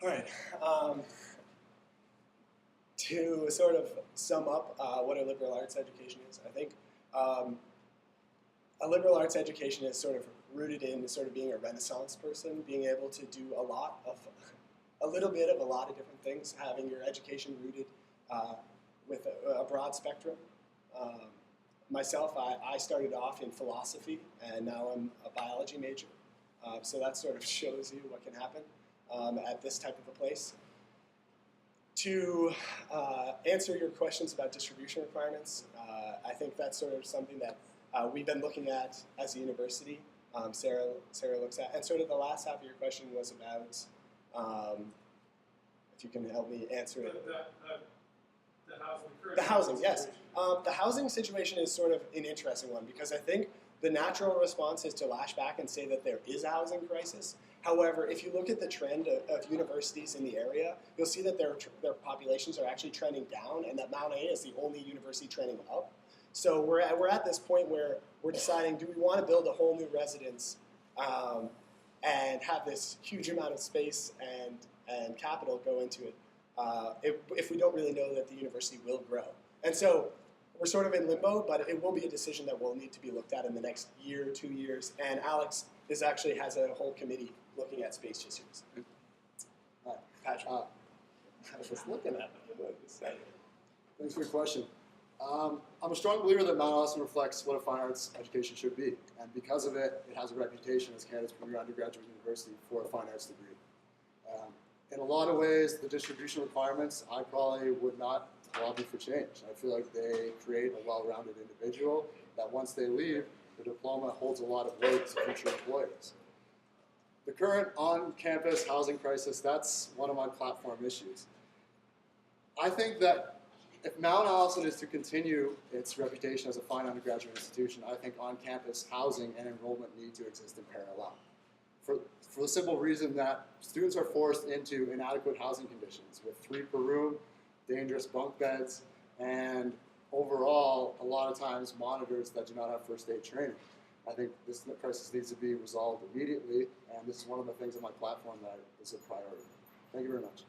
All right. To sort of sum up what a liberal arts education is, I think a liberal arts education is sort of rooted in sort of being a Renaissance person, being able to do a little bit of a lot of different things, having your education rooted with a broad spectrum. Myself, I started off in philosophy, and now I'm a biology major. So that sort of shows you what can happen at this type of a place. To answer your questions about distribution requirements, I think that's sort of something that we've been looking at as a university. Sarah looks at, and sort of the last half of your question was about, if you can help me answer it. The housing, yes. The housing situation is sort of an interesting one because I think the natural response is to lash back and say that there is a housing crisis. However, if you look at the trend of universities in the area, you'll see that their populations are actually trending down, and that Mount A is the only university trending up. So we're at this point where we're deciding, do we want to build a whole new residence and have this huge amount of space and capital go into it if we don't really know that the university will grow. And so we're sort of in limbo, but it will be a decision that will need to be looked at in the next year, 2 years. And Alex actually has a whole committee looking at space issues. Patrick. I was just looking at it. Thanks for your question. I'm a strong believer that Mount Allison reflects what a fine arts education should be. And because of it, it has a reputation as Canada's premier undergraduate university for a fine arts degree. In a lot of ways, the distribution requirements, I probably would not lobby for change. I feel like they create a well-rounded individual that once they leave, the diploma holds a lot of weight to future employers. The current on-campus housing crisis, that's one of my platform issues. I think that if Mount Allison is to continue its reputation as a fine undergraduate institution, I think on-campus housing and enrollment need to exist in parallel. For the simple reason that students are forced into inadequate housing conditions with 3 per room, dangerous bunk beds, and overall, a lot of times, monitors that do not have first aid training. I think this crisis needs to be resolved immediately, and this is one of the things on my platform that is a priority. Thank you very much.